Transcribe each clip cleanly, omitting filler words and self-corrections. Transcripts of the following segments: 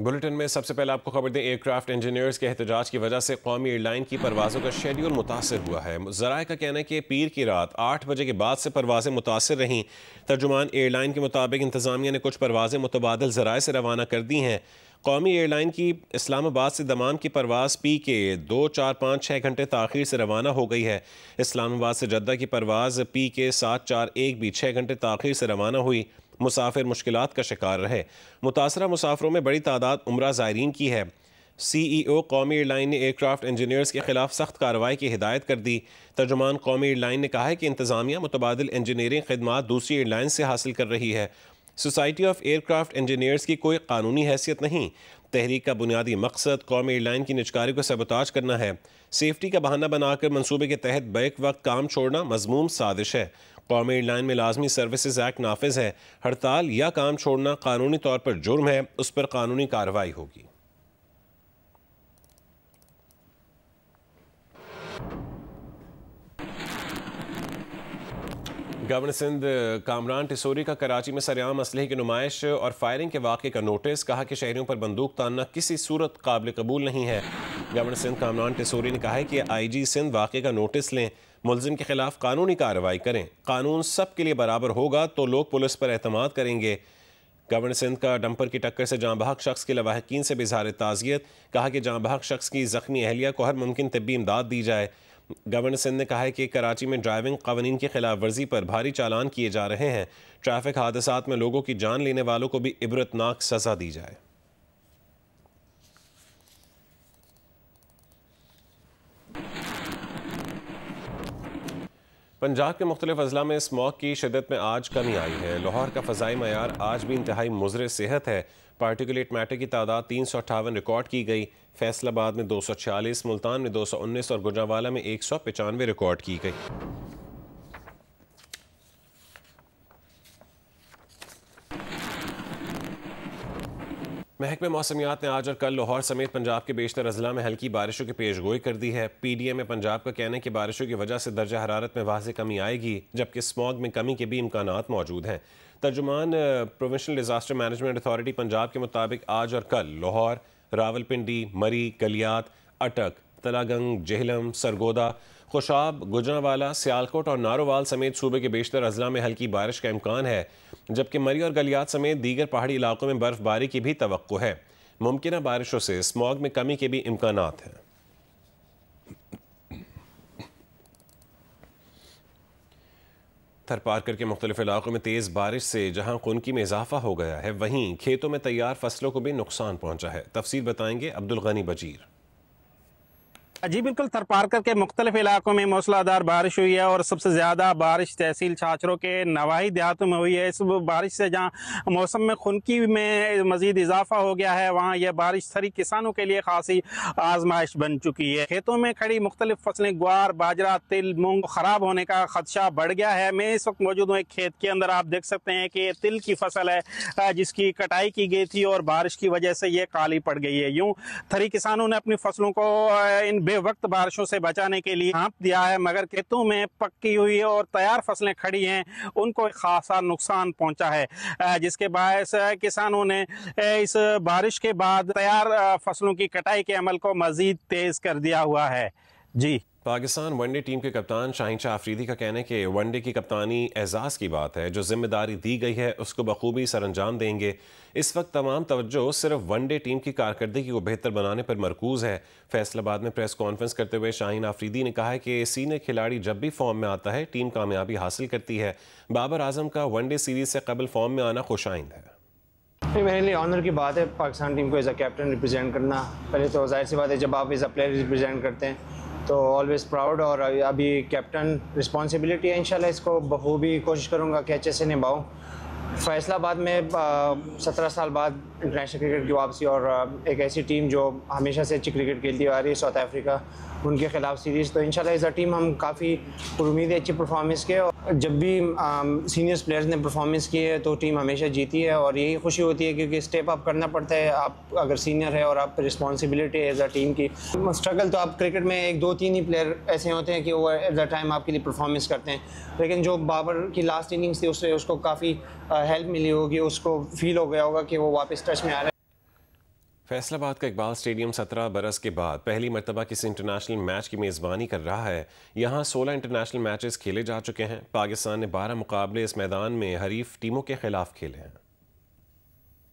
Bulletin में सबसे पहले आपको खबर दें, एयरक्राफ्ट इंजीनियर्स के एहतजाज की वजह से कौमी एयरलाइन की परवाज़ों का शेड्यूल मुतासर हुआ है। ज़राए का कहना है कि पीर की रात 8 बजे के बाद से परवाज़ें मुतासर रहीं। तर्जुमान एयरलाइन के मुताबिक इंतज़ामिया ने कुछ परवाज़ें मुतबादिल ज़राए से रवाना कर दी हैं। कौमी एयरलाइन की इस्लामाबाद से दमाम की परवाज़ PK 2, 4, 5, 6 घंटे ताख़ीर से रवाना हो गई है। इस्लामाबाद से जद्दा की परवाज़ PK 7, 4, 1 भी 6 घंटे ताख़ीर से रवाना हुई। मुसाफिर मुश्किलात का शिकार रहे। मुतासरा मुसाफरों में बड़ी तादाद उम्रा ज़ायरीन की है। CEO कौमी एयरलाइन ने एयरक्राफ्ट इंजीनियर्स के खिलाफ सख्त कार्रवाई की हिदायत कर दी। तर्जुमान कौमी एयरलाइन ने कहा है कि इंतज़ामिया मुतबादिल इंजीनियरिंग खदमात दूसरी एयरलाइन से हासिल कर रही है। सोसाइटी ऑफ एयरक्राफ्ट इंजीनियर्स की कोई कानूनी हैसियत नहीं। तहरीक का बुनियादी मकसद कौमी एयरलाइन की निजकारी को सबोताज करना है। सेफ्टी का बहाना बनाकर मनसूबे के तहत बैक वक्त काम छोड़ना मज़मूम साजिश है। कौमी एयरलाइन में लाजमी सर्विसेज एक्ट नाफिज है। हड़ताल या काम छोड़ना कानूनी तौर पर जुर्म है, उस पर कानूनी कार्रवाई होगी। गवर्नर सिंध कामरान टिसोरी का कराची में सरेआम असलहे की नुमाइश और फायरिंग के वाक़े का नोटिस। कहा कि शहरियों पर बंदूक तानना किसी सूरत काबिल कबूल नहीं है। गवर्नर सिंध कामरान टिसोरी ने कहा है कि IG सिंध वाक़े का नोटिस लें, मुलजिम के खिलाफ कानूनी कार्रवाई करें। कानून सब के लिए बराबर होगा तो लोग पुलिस पर एतमाद करेंगे। गवर्नर सिंध का डंपर की टक्कर से जाँ बहक शख्स के लवाहिकीन से भी इज़हार ताज़ियत। कहा कि जाँ बहक शख्स की ज़ख्मी अहलिया को हर मुमकिन तिब्बी इमदाद दी जाए। गवर्नर सिंध ने कहा है कि कराची में ड्राइविंग क़वानीन की खिलाफ वर्जी पर भारी चालान किए जा रहे हैं। ट्रैफिक हादसात में लोगों की जान लेने वालों को भी इबरतनाक सज़ा दी जाए। पंजाब के मुख्तलिफ अजला में स्मॉग की शिदत में आज कमी आई है। लाहौर का फ़ज़ाई मयार आज भी इंतहाई मुज़र सेहत है। पार्टिकुलेट मैटर की तादाद 358 रिकॉर्ड की गई। फैसलाबाद में 246, मुल्तान में 219 और गुजरांवाला में 195 रिकॉर्ड की गई। महकमे मौसमियात ने आज और कल लाहौर समेत पंजाब के बेशतर अजला में हल्की बारिशों की पेशगोई कर दी है। PDM में पंजाब का कहना है कि बारिशों की वजह से दर्जा हरारत में वाज़ेह कमी आएगी, जबकि स्मॉग में कमी के भी इम्कानात मौजूद हैं। तर्जुमान provincial disaster management authority Punjab के मुताबिक आज और कल लाहौर, रावलपिंडी, मरी, गलियात, अटक, तलागंग, जेहलम, सरगोदा, खुशाब, गुजरांवाला, सियालकोट और नारोवाल समेत सूबे के बेशतर अजला में हल्की बारिश का इम्कान है, जबकि मरी और गलियात समेत दीगर पहाड़ी इलाकों में बर्फबारी की भी तवक्को है। मुमकिन बारिशों से स्मॉग में कमी के भी इम्कानात हैं। थरपारकर के मुख्तलिफ इलाकों में तेज़ बारिश से जहां खुनकी में इजाफा हो गया है, वहीं खेतों में तैयार फसलों को भी नुकसान पहुंचा है। तफसील बताएंगे अब्दुल गनी बजीर। जी बिल्कुल, थरपारकर के मुख्तलिफ इलाकों में मूसलाधार बारिश हुई है और सबसे ज़्यादा बारिश तहसील छाछरों के नवाही देहातों में हुई है। इस बारिश से जहाँ मौसम में खुनकी में मज़ीद इजाफा हो गया है, वहाँ यह बारिश सारी किसानों के लिए खासी आजमाइश बन चुकी है। खेतों में खड़ी मुख्तलिफ फसलें ग्वार, बाजरा, तिल, मूंग ख़राब होने का खदशा बढ़ गया है। मैं इस वक्त मौजूद हूँ एक खेत के अंदर। आप देख सकते हैं कि तिल की फसल है जिसकी कटाई की गई थी और बारिश की वजह से ये काली पड़ गई है। यूँ थरी किसानों ने अपनी फसलों को इन बेवक्त बारिशों से बचाने के लिए हाँप दिया है, मगर खेतों में पक्की हुई और तैयार फसलें खड़ी हैं, उनको खासा नुकसान पहुंचा है, जिसके बायस किसानों ने इस बारिश के बाद तैयार फसलों की कटाई के अमल को मजीद तेज कर दिया हुआ है। जी, पाकिस्तान वनडे टीम के कप्तान शाहीन शाह अफरीदी का कहना है कि वनडे की कप्तानी एजाज़ की बात है। जो जिम्मेदारी दी गई है उसको बखूबी सरअंजाम देंगे। इस वक्त तमाम तवज्जो सिर्फ वनडे टीम की कारकर्दगी को बेहतर बनाने पर मरकूज़ है। फैसलाबाद में प्रेस कॉन्फ्रेंस करते हुए शाहीन अफरीदी ने कहा है कि सीनियर खिलाड़ी जब भी फॉर्म में आता है टीम कामयाबी हासिल करती है। बाबर आजम का वनडे सीरीज से कबल फॉर्म में आना खुशाइंद है। मेरे लिए ऑनर की बात है पाकिस्तान टीम को एज अ कैप्टन रिप्रेजेंट करना। पहले तो जाहिर सी बात है, जब आप एज अ प्लेयर रिप्रेजेंट करते हैं तो ऑलवेज़ प्राउड, और अभी कैप्टन रिस्पॉन्सिबिलिटी है। इंशाल्लाह इसको बखूबी कोशिश करूँगा कि अच्छे से निभाऊँ। फैसलाबाद में 17 साल बाद इंटरनेशनल क्रिकेट की वापसी और एक ऐसी टीम जो हमेशा से अच्छी क्रिकेट खेलती आ रही है, साउथ अफ्रीका, उनके खिलाफ सीरीज़, तो इंशाल्लाह एज अ टीम हम काफ़ी उम्मीद है अच्छी परफॉर्मेंस के। और जब भी सीनियर्स प्लेयर्स ने परफॉर्मेंस की है तो टीम हमेशा जीती है, और यही खुशी होती है क्योंकि स्टेप अप करना पड़ता है। आप अगर सीनियर है और आप रिस्पॉन्सिबिलिटी है एज अ टीम की। स्ट्रगल तो आप क्रिकेट में 1, 2, 3 ही प्लेयर ऐसे होते हैं कि वो एट द टाइम आपके लिए परफॉर्मेंस करते हैं, लेकिन जो बाबर की लास्ट इनिंग्स थी उससे उसको काफ़ी हेल्प मिली होगी, उसको फील हो गया होगा कि वो वापस टच में आ रहा है। फैसलाबाद का इकबाल स्टेडियम 17 बरस के बाद पहली मरतबा किसी इंटरनेशनल मैच की मेज़बानी कर रहा है। यहाँ 16 इंटरनेशनल मैचेस खेले जा चुके हैं। पाकिस्तान ने 12 मुकाबले इस मैदान में हरीफ टीमों के खिलाफ खेले हैं।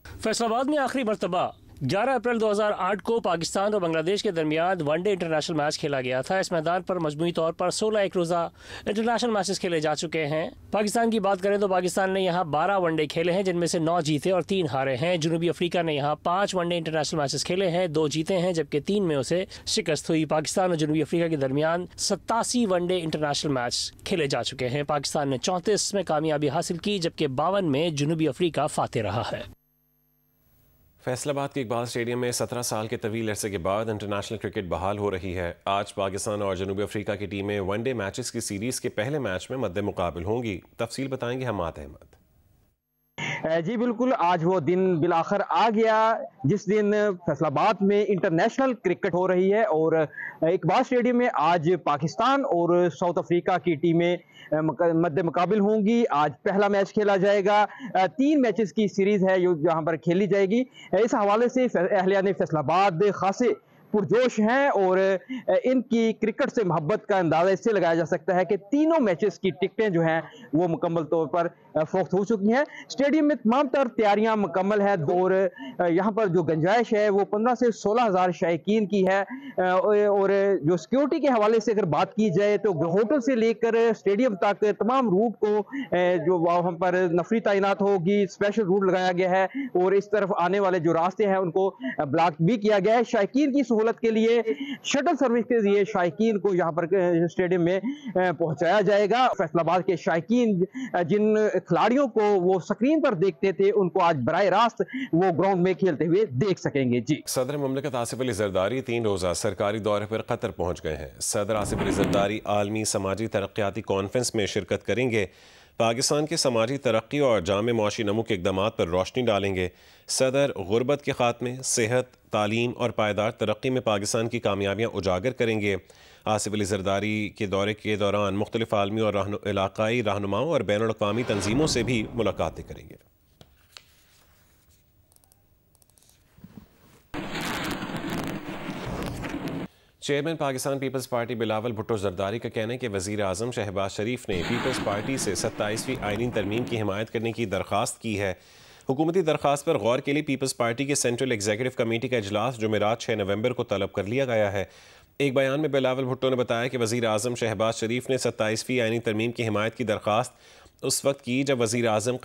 फैसलाबाद में आखिरी मरतबा 11 अप्रैल 2008 को पाकिस्तान और बांग्लादेश के दरमियान वनडे इंटरनेशनल मैच खेला गया था। इस मैदान पर मजमूई तौर पर 16 एक रोज़ा इंटरनेशनल मैचेस खेले जा चुके हैं। पाकिस्तान की बात करें तो पाकिस्तान ने यहाँ 12 वनडे खेले हैं, जिनमें से 9 जीते और 3 हारे हैं। जनूबी अफ्रीका ने यहाँ 5 वनडे इंटरनेशनल मैचेस खेले हैं, 2 जीते हैं जबकि 3 में उसे शिकस्त हुई। पाकिस्तान और जनूबी अफ्रीका के दरमियान 87 वनडे इंटरनेशनल मैच खेले जा चुके हैं। पाकिस्तान ने 34 में कामयाबी हासिल की जबकि 52 में जनूबी अफ्रीका फातेह रहा है। फैसलाबाद के इकबाल स्टेडियम में 17 साल के तवील अरसे के बाद इंटरनेशनल क्रिकेट बहाल हो रही है। आज पाकिस्तान और जनूबी अफ्रीका की टीमें वनडे मैचेस की सीरीज़ के पहले मैच में मद्दे मुकाबिल होंगी। तफसील बताएंगे हमाद अहमद। जी बिल्कुल, आज वो दिन बिलाखिर आ गया जिस दिन फैसलाबाद में इंटरनेशनल क्रिकेट हो रही है और इकबाल स्टेडियम में आज पाकिस्तान और साउथ अफ्रीका की टीमें मद्दे मुकाबिल होंगी। आज पहला मैच खेला जाएगा। 3 मैचेस की सीरीज है जो जहां पर खेली जाएगी। इस हवाले से अहलियान फैसलाबाद खासे पुरजोश हैं और इनकी क्रिकेट से मोहब्बत का अंदाज़ा इससे लगाया जा सकता है कि तीनों मैचेस की टिकटें जो हैं वो मुकम्मल तौर पर फ़रोख्त हो चुकी हैं। स्टेडियम में तमाम तर तैयारियां मुकम्मल हैं और यहाँ पर जो गुंजाइश है वो 15 से 16 हज़ार शायकीन की है। और जो सिक्योरिटी के हवाले से अगर बात की जाए तो होटल से लेकर स्टेडियम तक तमाम रूट को जो वहाँ पर नफरी तैनात होगी, स्पेशल रूट लगाया गया है और इस तरफ आने वाले जो रास्ते हैं उनको ब्लॉक भी किया गया है। शायकीन की सहूलत के लिए शटल सर्विस के जरिए शायकीन को यहाँ पर स्टेडियम में पहुँचाया जाएगा। फैसलाबाद के शायकीन जिन खिलाड़ियों को वो स्क्रीन पर देखते थे उनको आज बराह रास्त वो ग्राउंड में खेलते हुए देख सकेंगे। जी, सदर मुमलिकत आसिफ अली जरदारी 3 रोज़ा सरकारी दौरे पर कतर पहुँच गए हैं। सदर आसिफ अली जरदारी आलमी समाजी तरक्याती कॉन्फ्रेंस में शिरकत करेंगे। पाकिस्तान के समाजी तरक्की और जामे मुआशी नमू के इक़दामात पर रोशनी डालेंगे। सदर गुरबत के खात्मे, सेहत, तालीम और पायदार तरक्की में पाकिस्तान की कामयाबियाँ उजागर करेंगे। आसिफ अली जरदारी के दौरे के दौरान मुख्तलिफ आलमी और इलाकाई रहनुमाओं और बैनुल अक़वामी तंजीमों से भी मुलाकातें करेंगे। Chairman Pakistan peoples party Bilawal Bhutto Zardari का कहना है कि वज़ीर आज़म शहबाज शरीफ ने पीपल्स पार्टी से 27वीं आईनी तरमीम की हिमायत करने की दरख्वास्त की है। हुकूमती दरख्वास्त पर गौर के लिए पीपल्स पार्टी के सेंट्रल एग्जीक्यूटिव कमेटी का इजलास जुमेरात 6 नवंबर को तलब कर लिया गया है। एक बयान में बिलावल भुट्टो ने बताया कि वज़ीर आज़म शहबाज शरीफ ने 27वीं आईनी तरमीम की हिमायत की दरख्वास्त उस वक्त की जब वज़ीर आज़म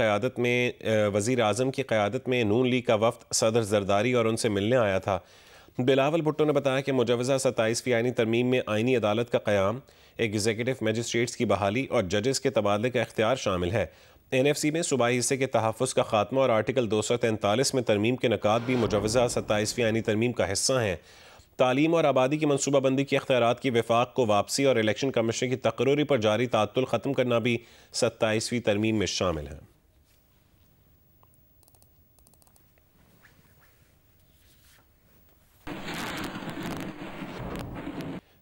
की क़यादत में नून लीग का वफ़द सदर जरदारी और उनसे मिलने आया था। बिलावल भुट्टो ने बताया कि मुजवज़ा 27वीं आईनी तरमीम में आईनी अदालत का क़याम, एग्जीक्यूटिव मजिस्ट्रेट्स की बहाली और जजेस के तबादले का इख्तियार शामिल है। NFC में सूबाई हिस्से के तहफ़्फ़ुज़ का खात्मा और आर्टिकल 243 में तरमीम के नकात भी मुजवज़ा 27वीं आईनी तरमीम का हिस्सा हैं। तालीम और आबादी की मनसूबाबंदी के इख्तियारात की वफाक को वापसी और इलेक्शन कमीशन की तकर्री पर जारी ताअत्तुल ख़त्म करना भी 27वीं तरमीम में शामिल है।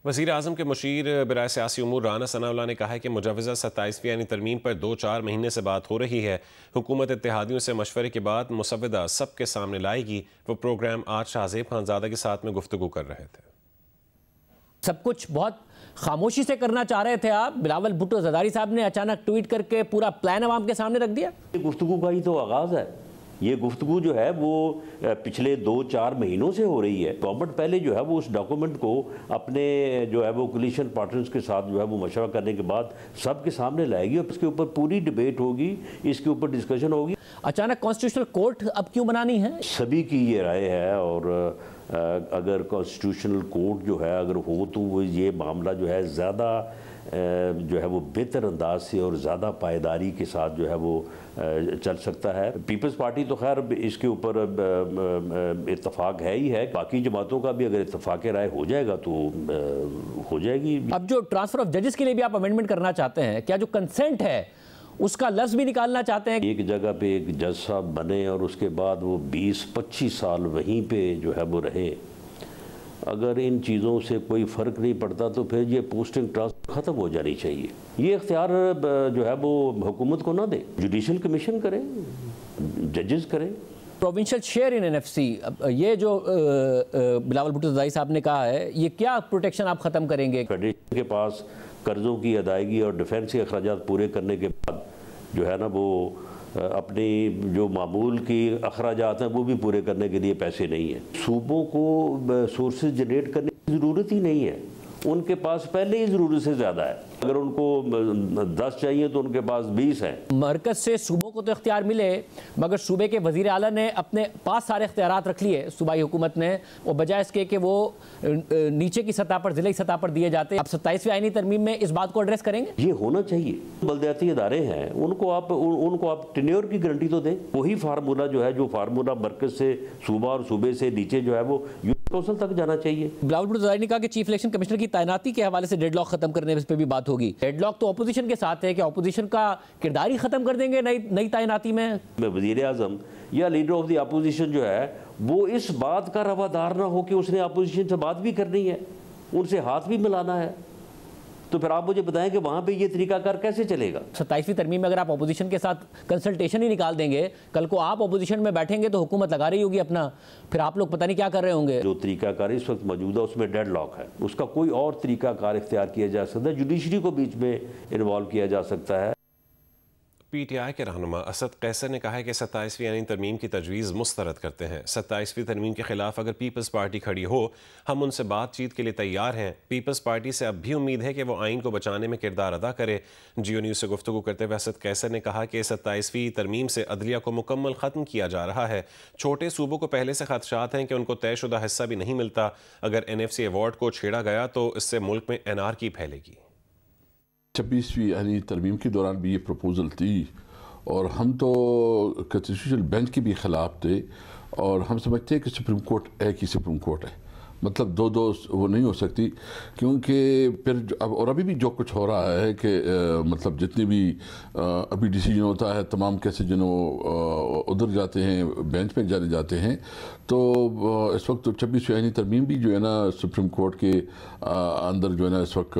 वज़ीर आज़म के मुशीर बराए सियासी उमूर राना सनाउल्लाह ने कहा है कि मुजवज़ा 27वीं आईनी तरमीम पर 2-4 महीने से बात हो रही है। हुकूमत इत्तेहादियों से मशवरे के बाद मुसव्वदा सबके सामने लाएगी। वो प्रोग्राम आज शाहज़ेब खानज़ादा के साथ में गुफ्तगू कर रहे थे। सब कुछ बहुत खामोशी से करना चाह रहे थे आप। बिलावल भुट्टो जरदारी साहब ने अचानक ट्वीट करके पूरा प्लान अवाम के सामने रख दिया। गुफ्तगू का ही तो आगाज़ है। ये गुफ्तगू जो है वो पिछले 2-4 महीनों से हो रही है। गवर्नमेंट पहले जो है वो उस डॉक्यूमेंट को अपने जो है वो कोलिशन पार्टनर्स के साथ जो है वो मशवरा करने के बाद सबके सामने लाएगी और इसके ऊपर पूरी डिबेट होगी, इसके ऊपर डिस्कशन होगी। अचानक कॉन्स्टिट्यूशनल कोर्ट अब क्यों बनानी है? सभी की ये राय है और अगर कॉन्स्टिट्यूशनल कोर्ट जो है अगर हो तो वो ये मामला जो है ज़्यादा जो है वो बेहतर अंदाज से और ज़्यादा पायदारी के साथ जो है वो चल सकता है। पीपल्स पार्टी तो खैर इसके ऊपर इत्तफाक है ही है। बाकी जमातों का भी अगर इत्तफाक राय हो जाएगा तो हो जाएगी। अब जो ट्रांसफ़र ऑफ जजेस के लिए भी आप अमेंडमेंट करना चाहते हैं, क्या जो कंसेंट है उसका लफ्ज़ भी निकालना चाहते हैं? एक जगह पे एक जज साहब बने और उसके बाद वो 20-25 साल वहीं पे जो है वो रहे। अगर इन चीज़ों से कोई फ़र्क नहीं पड़ता तो फिर ये पोस्टिंग ट्रांसफर ख़त्म हो जानी चाहिए। ये इख्तियार जो है वो हुकूमत को ना दे, जुडिशल कमीशन करे, जजेस करें, प्रोविंशियल शेयर इन एनएफसी, ये जो बिलावल भुट्टो ज़रदारी साहब ने कहा है, ये क्या प्रोटेक्शन आप ख़त्म करेंगे? फेडरेशन के पास कर्ज़ों की अदायगी और डिफेंस के अखराजात पूरे करने के बाद जो है ना वो अपनी जो मामूल की अखराजात हैं वो भी पूरे करने के लिए पैसे नहीं हैं। सूबों को सोर्सेज जनरेट करने की ज़रूरत ही नहीं है, उनके पास पहले ही ज़रूरत से ज़्यादा है। अगर उनको 10 चाहिए तो उनके पास 20 हैं। मरकज़ से सूबों को तो इख्तियार मिले, मगर सूबे के वज़ीर आला ने अपने पास सारे इख्तियारात रख लिए सूबाई हुकूमत ने, और बजाय इसके कि वो नीचे की सतह पर, ज़िले की सतह पर दिए जाते। आप 27वीं आईनी तरमीम में इस बात को एड्रेस करेंगे? ये होना चाहिए। बलदियाती इदारे हैं, उनको आप टेन्योर की गारंटी तो दें। वही फार्मूला जो है, जो फार्मूला मरकज़ से सूबा और सूबे से नीचे जो है वो कौंसल तक जाना चाहिए। बिलावल भुट्टो ज़रदारी ने कहा कि चीफ इलेक्शन कमिश्नर की तैनाती के हवाले से डेडलॉक खत्म करने पर भी बात होगी। डेडलॉक तो अपोजिशन के साथ है कि अपोजिशन का किरदार ही खत्म कर देंगे नई तैनाती में। वज़ीर आज़म या लीडर ऑफ द अपोजिशन जो है वो इस बात का रवादार ना हो कि उसने अपोजिशन से बात भी करनी है, उनसे हाथ भी मिलाना है, तो फिर आप मुझे बताएं कि वहाँ पे ये तरीकाकार कैसे चलेगा? 27वीं तरमीम में अगर आप अपोजिशन के साथ कंसल्टेशन ही निकाल देंगे, कल को आप अपोजिशन में बैठेंगे तो हुकूमत लगा रही होगी अपना, फिर आप लोग पता नहीं क्या कर रहे होंगे। जो तरीकाकार इस वक्त मौजूद है उसमें डेडलॉक है, उसका कोई और तरीकाकार इख्तियार किया जा सकता है, जुडिशरी को बीच में इन्वॉल्व किया जा सकता है। PTI के रहनुमा असद कैसर ने कहा है कि 27वीं आईनी तरमीम की तजवीज़ मुस्तरद करते हैं। 27वीं तरमीम के खिलाफ अगर पीपल्स पार्टी खड़ी हो, हम उनसे बातचीत के लिए तैयार हैं। पीपल्स पार्टी से अब भी उम्मीद है कि वो आइन को बचाने में किरदार अदा करे। जियो न्यूज़ से गुफ्तगू करते हुए असद कैसर ने कहा कि 27वीं तरमीम से अदलिया को मुकम्मल ख़त्म किया जा रहा है। छोटे सूबों को पहले से खदशात हैं कि उनको तयशुदा हिस्सा भी नहीं मिलता। अगर NFC अवार्ड को छेड़ा गया तो इससे मुल्क में एनार्की फैलेगी। 26वीं आईनी तरमीम के दौरान भी ये प्रपोजल थी और हम तो कॉन्स्टिट्यूशनल बेंच के भी ख़िलाफ़ थे, और हम समझते हैं कि सुप्रीम कोर्ट एक ही सुप्रीम कोर्ट है, मतलब दो वो नहीं हो सकती, क्योंकि फिर अब और अभी भी जो कुछ हो रहा है कि मतलब जितनी भी अभी डिसीजन होता है तमाम कैसे जो उधर जाते हैं, बेंच पे जाने जाते हैं, तो इस वक्त तो 26वीं आईनी तरमीम भी जो है ना सुप्रीम कोर्ट के अंदर जो है ना इस वक्त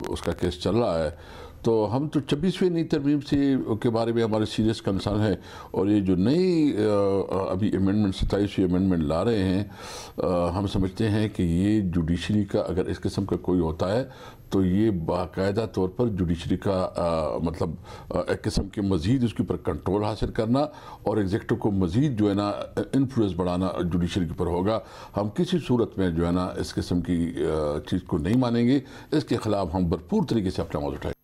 उसका केस चल रहा है। तो हम तो 26वीं नई तरमीम से के बारे में हमारे सीरियस कंसर्न है, और ये जो नई अभी अमेंडमेंट 27वीं अमेंडमेंट ला रहे हैं, हम समझते हैं कि ये जुडिशरी का अगर इस किस्म का कोई होता है तो ये बाकायदा तौर पर जुडिशरी का मतलब एक किस्म के मज़ीद उसके ऊपर कंट्रोल हासिल करना और एग्जेक्टिव को मज़ीद जो है ना इन्फ्लुएंस बढ़ाना जुडिशरी के ऊपर होगा। हम किसी सूरत में जो है ना इस किस्म की चीज़ को नहीं मानेंगे, इसके ख़िलाफ़ हम भरपूर तरीके से अपना आवाज़ उठाएंगे।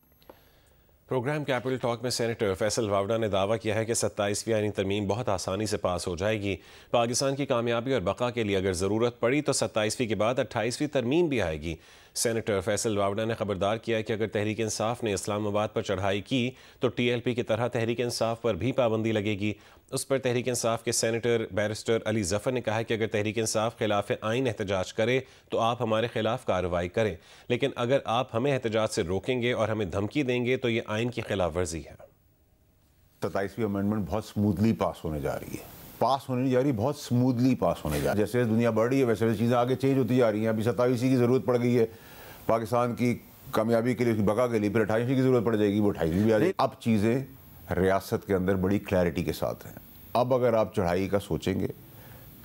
प्रोग्राम कैपिटल टॉक में सेनेटर फैसल वावड़ा ने दावा किया है कि 27वीं आईनी तरमीम बहुत आसानी से पास हो जाएगी। पाकिस्तान की कामयाबी और बका के लिए अगर ज़रूरत पड़ी तो 27वीं के बाद 28वीं तरमीम भी आएगी। सेनेटर फैसल वावड़ा ने खबरदार किया है कि अगर तहरीक इंसाफ ने इस्लामाबाद पर चढ़ाई की तो TLP की तरह तहरीक इंसाफ पर भी पाबंदी लगेगी। उस पर तहरीक इंसाफ के सेनेटर बैरिस्टर अली जफ़र ने कहा है कि अगर तहरीक इंसाफ खिलाफ आइन एहतजाज करे तो आप हमारे खिलाफ कार्रवाई करें, लेकिन अगर आप हमें एहतजाज से रोकेंगे और हमें धमकी देंगे तो ये आइन की खिलाफ वर्जी है। 27वीं अमेंडमेंट बहुत स्मूथली पास होने जा रही है, बहुत स्मूथली पास होने जा रही है। जैसे दुनिया बढ़ रही है वैसे वैसे चीज़ें आगे चेंज होती जा रही हैं। अभी 27वीं की ज़रूरत पड़ गई है पाकिस्तान की कामयाबी के लिए, उसकी बका के लिए, फिर 28वीं की ज़रूरत पड़ जाएगी, वो 28वीं भी आ जाएगी। अब चीज़ें रियासत के अंदर बड़ी क्लैरिटी के साथ हैं। अब अगर आप चढ़ाई का सोचेंगे,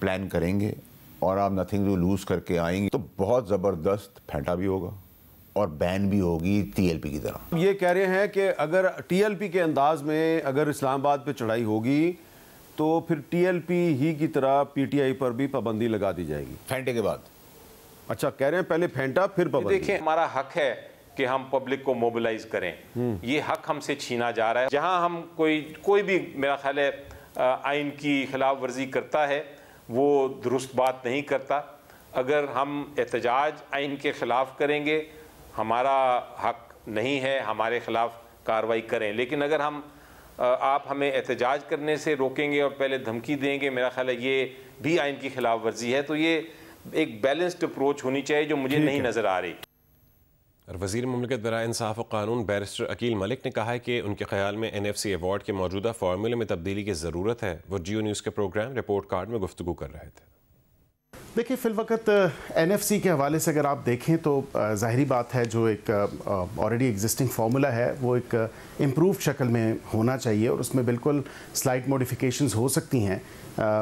प्लान करेंगे और आप नथिंग टू लूज़ करके आएंगे तो बहुत ज़बरदस्त फेंटा भी होगा और बैन भी होगी TLP की तरह। ये कह रहे हैं कि अगर TLP के अंदाज में अगर इस्लामाबाद पे चढ़ाई होगी तो फिर TLP ही की तरह PTI पर भी पाबंदी लगा दी जाएगी फेंटे के बाद। अच्छा, कह रहे हैं पहले फेंटा फिर पाबंदी। देखिए, हमारा हक है कि हम पब्लिक को मोबिलाइज करें, ये हक हमसे छीना जा रहा है। जहां हम कोई भी मेरा ख्याल है आइन की खिलाफ वर्जी करता है वो दुरुस्त बात नहीं करता। अगर हम एहतजाज आइन के ख़िलाफ़ करेंगे, हमारा हक नहीं है, हमारे ख़िलाफ़ कार्रवाई करें, लेकिन अगर हम आप हमें एहतजाज करने से रोकेंगे और पहले धमकी देंगे, मेरा ख्याल है ये भी आइन की खिलाफ वर्जी है। तो ये एक बैलेंस्ड अप्रोच होनी चाहिए जो मुझे नहीं नज़र आ रही। और वज़ीर मुमलिकत बराए इंसाफ और कानून बैरिस्टर अकील मलिक ने कहा है कि उनके ख्याल में NFC अवार्ड के मौजूदा फार्मूले में तब्दीली की ज़रूरत है। वो जियो न्यूज़ के प्रोग्राम रिपोर्ट कार्ड में गुफ्तगू कर रहे थे। देखिए फ़िलवक़्त NFC के हवाले से अगर आप देखें तो ज़ाहिरी बात है, जो एक ऑलरेडी एग्जिस्टिंग फार्मूला है वो एक इम्प्रूव शक्ल में होना चाहिए और उसमें बिल्कुल स्लाइट मॉडिफिकेशंस हो सकती हैं।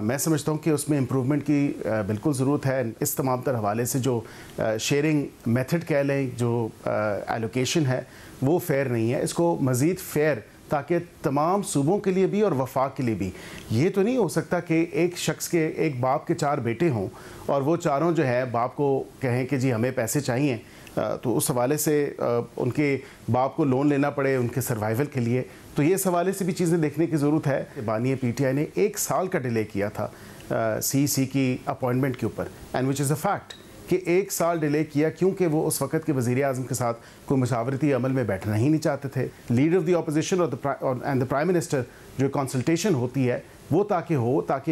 मैं समझता हूँ कि उसमें इम्प्रूवमेंट की बिल्कुल ज़रूरत है। इस तमाम तर हवाले से जो शेयरिंग मेथड कह लें, जो एलोकेशन है वो फेयर नहीं है। इसको मज़ीद फेयर ताकि तमाम सूबों के लिए भी और वफाक के लिए भी। ये तो नहीं हो सकता कि एक शख्स के, एक बाप के 4 बेटे हों और वो चारों जो है बाप को कहें कि जी हमें पैसे चाहिए, तो उस हवाले से उनके बाप को लोन लेना पड़े उनके सर्वाइवल के लिए। तो ये इस हवाले से भी चीज़ें देखने की ज़रूरत है। बानी PTI ने 1 साल का डिले किया था CEC की अपॉइंटमेंट के ऊपर, and which is a fact कि 1 साल डिले किया क्योंकि वो उस वक़्त के वज़ीर आज़म के साथ कोई मशावरती अमल में बैठना ही नहीं चाहते थे। Leader of the opposition and the prime minister जो कंसल्टेशन होती है वो ताकि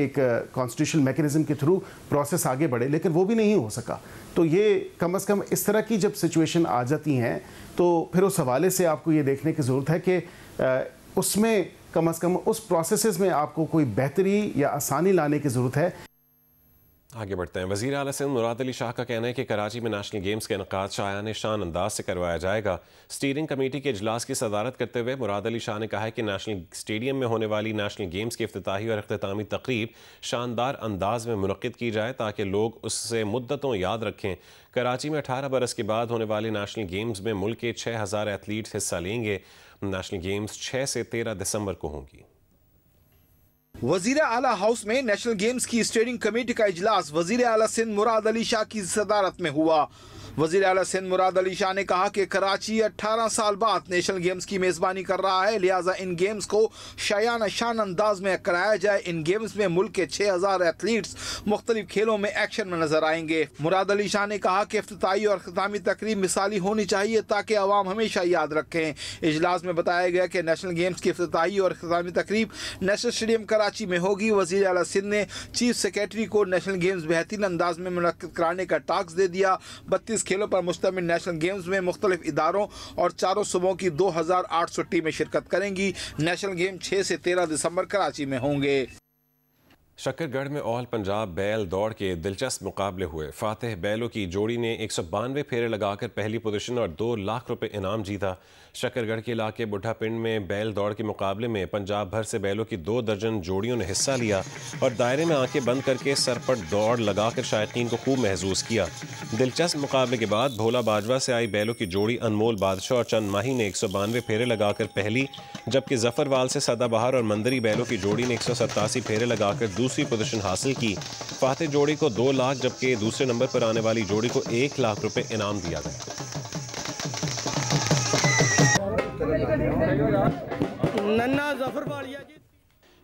एक कॉन्स्टिट्यूशनल मैकेनिज़्म के थ्रू प्रोसेस आगे बढ़े, लेकिन वो भी नहीं हो सका। तो ये कम अज़ कम इस तरह की जब सिचुएशन आ जाती हैं तो फिर उस हवाले से आपको ये देखने की ज़रूरत है कि उसमें कम अज़ कम उस प्रोसेस में आपको कोई बेहतरी या आसानी लाने की ज़रूरत है। आगे बढ़ते हैं। वज़ीर आला सिंध मुराद अली शाह का कहना है कि कराची में नेशनल गेम्स का इनकाद शायाने शान अंदाज से करवाया जाएगा। स्टीयरिंग कमेटी के इजलास की सदारत करते हुए मुराद अली शाह ने कहा है कि नेशनल स्टेडियम में होने वाली नेशनल गेम्स की इफ्तिताही और इख्तितामी तकरीब शानदार अंदाज में मुनक्किद की जाए ताकि लोग उससे मुद्दतों याद रखें। कराची में 18 बरस के बाद होने वाले नेशनल गेम्स में मुल्क के 6000 एथलीट्स हिस्सा लेंगे। नेशनल गेम्स 6 से 13 दिसंबर को होंगी। वजीर आला हाउस में नेशनल गेम्स की स्टीयरिंग कमेटी का इजलास वजीर आला सिंध मुराद अली शाह की सदारत में हुआ। वजीर आला सिंध मुराद अली शाह ने कहा कि कराची 18 साल बाद नेशनल गेम्स की मेज़बानी कर रहा है, लिहाजा इन गेम्स को शायाना शान अंदाज में कराया जाए। इन गेम्स में मुल्क के 6000 एथलीट्स मुख्तलिफ खेलों में एक्शन में नजर आएंगे। मुराद अली शाह ने कहा कि इफ्तिताही और ख़ितामी तकरीब मिसाली होनी चाहिए ताकि अवाम हमेशा याद रखें। इजलास में बताया गया कि नेशनल गेम्स की इफ्तिताही और ख़ितामी तकरीब नेशनल स्टेडियम कराची में होगी। वज़ीर आला सिंध ने चीफ सेक्रेटरी को नेशनल गेम्स बेहतरीन अंदाज में मुनक्किद कराने का टास्क दे दिया। 32 खेलों पर मुश्तमिल नेशनल गेम्स में मुख्तलिफ इदारों और 4 सूबों की 2800 टीमें शिरकत करेंगी। नेशनल गेम 6 से 13 दिसंबर कराची में होंगे। शक्करगढ़ में ऑल पंजाब बैल दौड़ के दिलचस्प मुकाबले हुए। फातिह बैलों की जोड़ी ने 192 फेरे लगाकर पहली पोजीशन और 2 लाख रुपए इनाम जीता। शक्करगढ़ के इलाके बुढ़ा पिंड में बैल दौड़ के मुकाबले में पंजाब भर से बैलों की 2 दर्जन जोड़ियों ने हिस्सा लिया और दायरे में आंखें बंद करके सर पर दौड़ लगाकर शायकीन को खूब महसूस किया। दिलचस्प मुकाबले के बाद भोला बाजवा से आई बैलों की जोड़ी अनमोल बादशाह और चंद माही ने 192 फेरे लगाकर पहली, जबकि जफरवाल से सदाबहार और मंदरी बैलों की जोड़ी ने 187 फेरे लगाकर दूसरी पोजीशन हासिल की। फातिह जोड़ी को 2 लाख जबकि दूसरे नंबर पर आने वाली जोड़ी को 1 लाख रुपए इनाम दिया गया।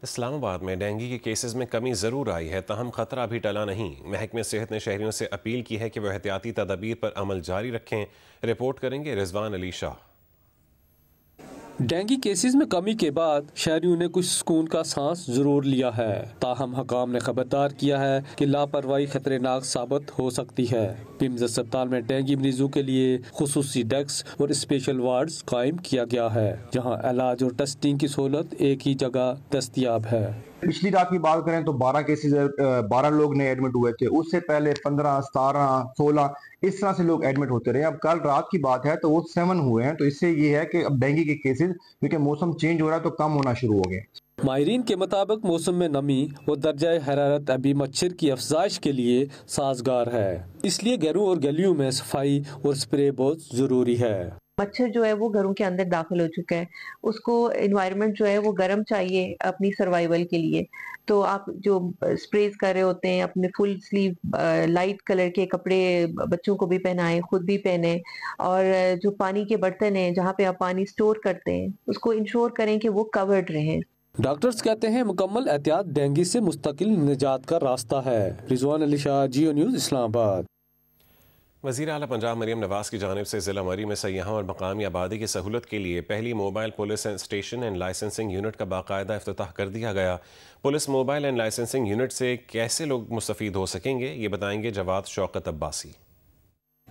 इस्लामाबाद में डेंगू के केसेस में कमी ज़रूर आई है, ताहम ख़तरा भी टला नहीं। महकमे सेहत ने शहरियों से अपील की है कि वह एहतियाती तदाबीर पर अमल जारी रखें। रिपोर्ट करेंगे रिजवान अली शाह। डेंगू केसेस में कमी के बाद शहरियों ने कुछ सुकून का सांस जरूर लिया है, ताहम हकाम ने खबरदार किया है कि लापरवाही खतरनाक साबित हो सकती है। पिम्स अस्पताल में डेंगू मरीजों के लिए खुसूसी डेस्क और स्पेशल वार्ड्स कायम किया गया है, जहां इलाज और टेस्टिंग की सहूलत एक ही जगह दस्तयाब है। पिछली रात की बात करें तो 12 केसेस 12 लोग ने एडमिट हुए थे। उससे पहले 15, 17, 16 इस तरह से लोग एडमिट होते रहे। अब कल रात की बात है तो वो 7 हुए हैं। तो इससे ये है कि अब डेंगू के केसेस, क्योंकि मौसम चेंज हो रहा है, तो कम होना शुरू हो गए। माहिरीन के मुताबिक मौसम में नमी और दर्जा हरारत अभी मच्छर की अफजाइश के लिए साजगार है, इसलिए घरों और गलियों में सफाई और स्प्रे बहुत जरूरी है। मच्छर जो है वो घरों के अंदर दाखिल हो चुका है, उसको एनवायरनमेंट जो है वो गर्म चाहिए अपनी सर्वाइवल के लिए। तो आप जो स्प्रेज कर रहे होते हैं, अपने फुल स्लीव लाइट कलर के कपड़े बच्चों को भी पहनाएं, खुद भी पहने, और जो पानी के बर्तन हैं जहाँ पे आप पानी स्टोर करते हैं उसको इंश्योर करें कि वो कवर्ड रहें। डॉक्टर्स कहते हैं मुकम्मल एहतियात डेंगू से मुस्तकिल निजात का रास्ता है। रिजवान अली शाह, जियो न्यूज़, इस्लामाबाद। वज़ीर आला पंजाब मरीम नवाज़ की जानिब से ज़िला मरी में सयाहों और मकामी आबादी की सहूलत के लिए पहली mobile police station and licensing unit का बाकायदा इफ्तिताह कर दिया गया। Police mobile and licensing unit से कैसे लोग मुस्तफ़ीद हो सकेंगे, ये बताएंगे जवाद शौकत अब्बासी।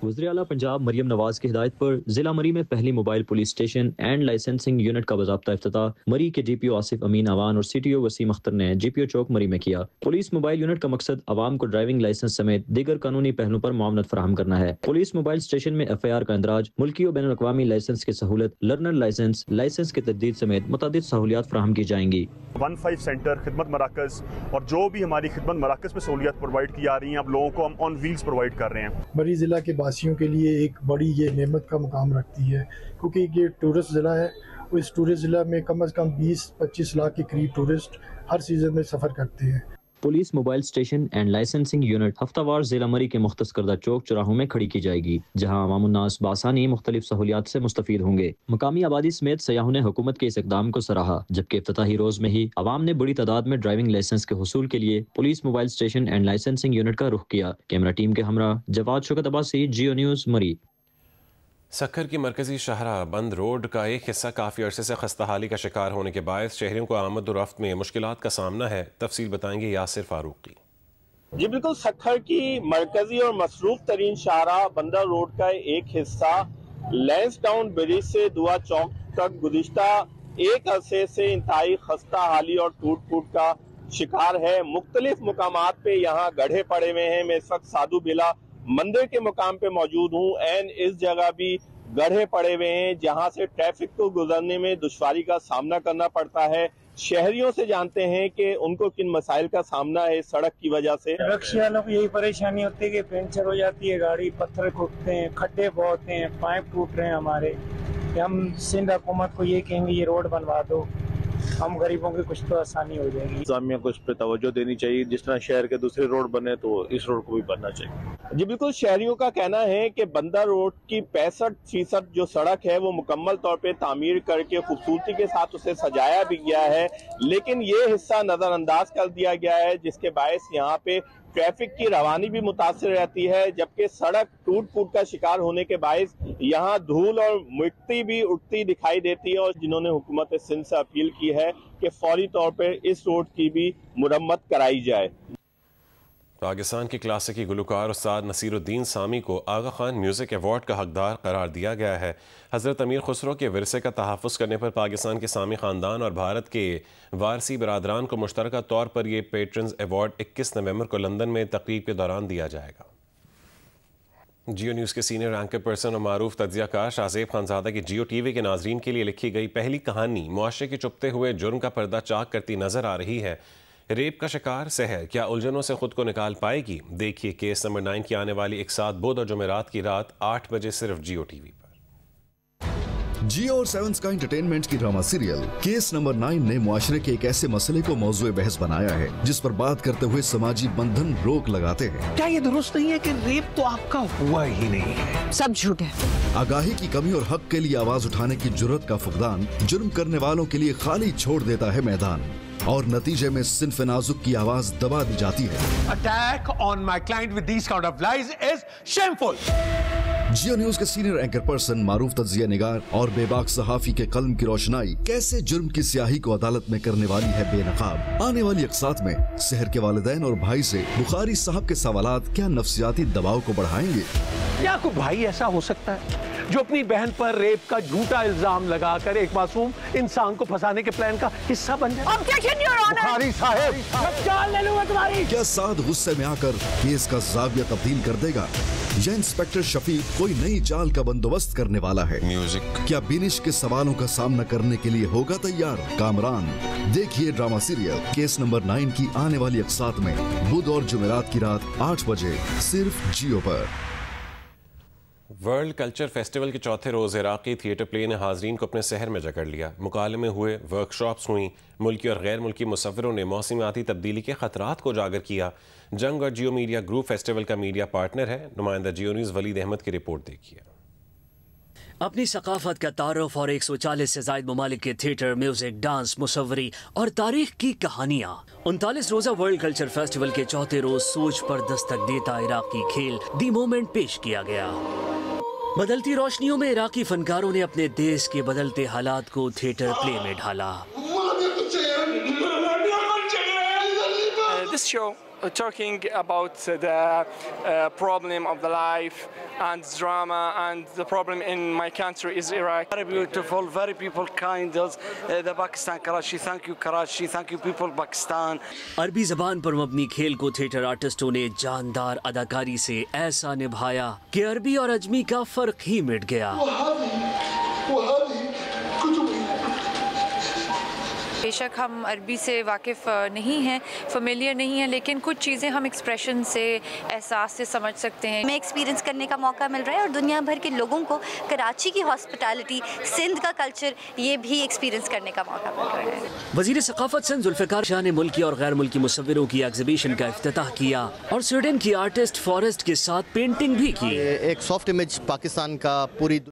वज़ीर आला पंजाब मरियम नवाज की हिदायत पर जिला मरी में पहली mobile police station and licensing unit का बाज़ाब्ता इफ्तिताह मरी के GPO आसिफ अमीन अवान और CTO वसीम अख्तर ने GPO चौक मरी में किया। पुलिस मोबाइल यूनिट का मकसद आवाम को ड्राइविंग लाइसेंस समेत दीगर कानूनी पहलुओं पर मामलत फराहम करना है। पुलिस मोबाइल स्टेशन में FIR का इंदराज, मुल्की और बैनुल-अक़वामी लाइसेंस की सहूलत, लर्नर लाइसेंस, लाइसेंस की तजदीद समेत मुतअद्दिद सहूलियात फराहम की जाएंगी। 15 सेंटर खिदमत मराकज़ और जो भी हमारी खिदमत मराकज़ में सहूलियत प्रोवाइड की जा रही हैं, अब लोगों को हम ऑन व्हील्स प्रोवाइड कर रहे हैं। मरी ज़िला के वासियों के लिए एक बड़ी ये नेमत का मुकाम रखती है, क्योंकि ये टूरिस्ट ज़िला है। इस टूरिस्ट ज़िला में कम से कम 20-25 लाख के करीब टूरिस्ट हर सीज़न में सफ़र करते हैं। Police mobile station and licensing unit हफ्तावार जिला मरी के मुख्तस करदा चौक चौराहों में खड़ी की जाएगी, जहां अवामुन्नास बासानी मुख्तलिफ सहूलियात से मुस्तफीद होंगे। मकामी आबादी समेत सयाहों ने हुकूमत के इस इकदाम को सराहा, जबकि इफ्तिताही रोज में ही अवाम ने बड़ी तादाद में ड्राइविंग लाइसेंस के हुसूल के लिए police mobile station and licensing unit का रुख किया। कैमरा टीम के हमरा जवाद शौकत अब्बासी, जियो न्यूज़ मरी। सक्खर की मरकजी शाहराह बंद रोड का एक हिस्सा काफ़ी अरसे से खस्ताहाली का शिकार होने के बायस शहरियों को आमद और रफ्त में मुश्किलात का सामना है। तफसील बताएंगे यासिर फारूकी। जी बिल्कुल, सक्खर की मरकजी और मसरूफ तरीन शाहराह बंदर रोड का एक हिस्सा लैंसडाउन ब्रिज से दुआ चौक तक गुज़िश्ता एक अरसे से इंतहाई खस्ताहाली और टूट फूट का शिकार है। मुख्तलिफ मुकामात पे यहाँ गड्ढे पड़े हुए हैं। मैं इस वक्त साधु बिला मंदिर के मुकाम पे मौजूद हूँ। एन इस जगह भी गड्ढे पड़े हुए हैं, जहाँ से ट्रैफिक को गुजरने में दुश्वारी का सामना करना पड़ता है। शहरियों से जानते हैं कि उनको किन मसाइल का सामना है सड़क की वजह से। रिक्शे वालों को यही परेशानी होती है कि पंचर हो जाती है गाड़ी, पत्थर टूटते हैं, खड्डे बहुत हैं, पाइप टूट रहे हैं हमारे। हम सिंध हुकूमत को ये कहेंगे ये रोड बनवा दो, हम गरीबों की कुछ तो आसानी हो जाएगी। इंतजामिया को इस पर तवज्जो देनी चाहिए। जिस तरह शहर के दूसरे रोड बने तो इस रोड को भी बनना चाहिए। जी बिल्कुल, शहरियों का कहना है कि बंदर रोड की 65% जो सड़क है वो मुकम्मल तौर पे तामीर करके खूबसूरती के साथ उसे सजाया भी गया है, लेकिन ये हिस्सा नजरअंदाज कर दिया गया है, जिसके बायस यहाँ पे ट्रैफिक की रवानी भी मुतासिर रहती है। जबकि सड़क टूट फूट का शिकार होने के बायस यहाँ धूल और मिट्टी भी उठती दिखाई देती है, और जिन्होंने हुकूमत सिंध से अपील की है कि फौरी तौर पर इस रोड की भी मुरम्मत कराई जाए। पाकिस्तान के क्लासिकी गुलकार उस्ताद नसीरुद्दीन सामी को आगा खान म्यूज़िक अवार्ड का हकदार करार दिया गया है। हज़रत अमीर खुसरो के विरसे का तहफ़्फ़ुज़ करने पर पाकिस्तान के सामी ख़ानदान और भारत के वारसी बरादरान को मुश्तरका तौर पर यह पेट्रन्स अवार्ड 21 नवंबर को लंदन में तकरीब के दौरान दिया जाएगा। जियो न्यूज़ के सीनियर एंकर पर्सन और मारूफ तज्ज़ियाकार शाहज़ेब खानज़ादा की जियो TV के नाजरीन के लिए लिखी गई पहली कहानी मुआशरे के चुपते हुए जुर्म का पर्दा चाक करती नजर आ रही है। रेप का शिकार सहर क्या उलझनों से खुद को निकाल पाएगी? देखिए केस नंबर 9 की आने वाली एक साथ बुध और जुमेरात की रात 8 बजे सिर्फ जियो TV पर। जियो और 7 स्काई एंटरटेनमेंट की ड्रामा सीरियल केस नंबर 9 ने मुआशरे के एक ऐसे मसले को मौजूए बहस बनाया है जिस पर बात करते हुए समाजी बंधन रोक लगाते हैं। क्या ये दुरुस्त नहीं है कि रेप तो आपका हुआ ही नहीं है? सब झूठ है। आगाही की कमी और हक के लिए आवाज उठाने की जुर्रत का फुकदान जुर्म करने वालों के लिए खाली छोड़ देता है मैदान, और नतीजे में सिन्फ नाजुक की आवाज दबा दी जाती है। Attack on my client with these kind of lies is shameful. Jio news के सीनियर एंकर पर्सन मारूफ तज्जिया निगार और बेबाक सहाफी के कलम की रोशनाई कैसे जुर्म की स्याही को अदालत में करने वाली है बेनकाब। आने वाली अक़सात में सहर के वालिदैन और भाई से बुखारी साहब के सवालात क्या नफ्सियाती दबाव को बढ़ाएंगे? क्या कोई भाई ऐसा हो सकता है जो अपनी बहन पर रेप का झूठा इल्जाम लगाकर एक मासूम इंसान को फंसाने के प्लान का हिस्सा बन जाए? बुखारी साहब, जान ले लूंगा तुम्हारी। क्या साद गुस्से में आकर केस का जाविया तब्दील कर देगा, या इंस्पेक्टर शफीक कोई नई चाल का बंदोबस्त करने वाला है? म्यूजिक क्या बिनिश के सवालों का सामना करने के लिए होगा तैयार कामरान? देखिए ड्रामा सीरियल केस नंबर 9 की आने वाली अक़सात में बुध और जुमेरात की रात 8 बजे सिर्फ जियो पर। वर्ल्ड कल्चर फेस्टिवल के चौथे रोज़ इराक़ी थिएटर प्ले ने हाज़रीन को अपने शहर में जकड़ लिया। मुकालमे हुए, वर्कशॉप्स हुई, मुल्की और गैर मुल्की मुसव्विरों ने मौसमियाती तब्दीली के ख़तरात को उजागर किया। जंग और जियो मीडिया ग्रुप फेस्टिवल का मीडिया पार्टनर है। नुमाइंदा जियो न्यूज़ वलीद अहमद की रिपोर्ट देखिए। अपनी सकाफत का तारुफ और 140 से ज़ायद ममालिक के थिएटर, म्यूजिक, डांस, मुसव्वरी और तारीख की कहानियाँ। 39 रोज़ा वर्ल्ड कल्चर फेस्टिवल के चौथे रोज सोच पर दस्तक देता इराकी खेल दी मोमेंट पेश किया गया। बदलती रोशनियों में इराकी फनकारों ने अपने देश के बदलते हालात को थिएटर प्ले में ढाला। This show talking about the problem of the life and drama and the problem in my country is Iraq. Very beautiful, very people kind. The Pakistan, Karachi. Thank you, Karachi. Thank you, people, Pakistan. अरबी जबान पर मबनी खेल को theatre आर्टिस्टों ने जानदार अदाकारी से ऐसा निभाया कि अरबी और अजमी का फर्क ही मिट गया। बेशक हम अरबी से वाकिफ़ नहीं हैं, फेमिलियर नहीं हैं, लेकिन कुछ चीज़ें हम एक्सप्रेशन से, एहसास से समझ सकते हैं। हमें एक्सपीरियंस करने का मौका मिल रहा है और दुनिया भर के लोगों को कराची की हॉस्पिटैलिटी, सिंध का कल्चर, ये भी एक्सपीरियंस करने का मौका मिल रहा है। वज़ीर सक़ाफ़त सिंध ज़ुल्फ़िकार शाह ने मुल्की और गैर मुल्की मुसव्विरों की एग्जीबिशन का इफ्तिताह किया और स्वीडन की आर्टिस्ट फॉरेस्ट के साथ पेंटिंग भी की। एक सॉफ्ट इमेज पाकिस्तान का पूरी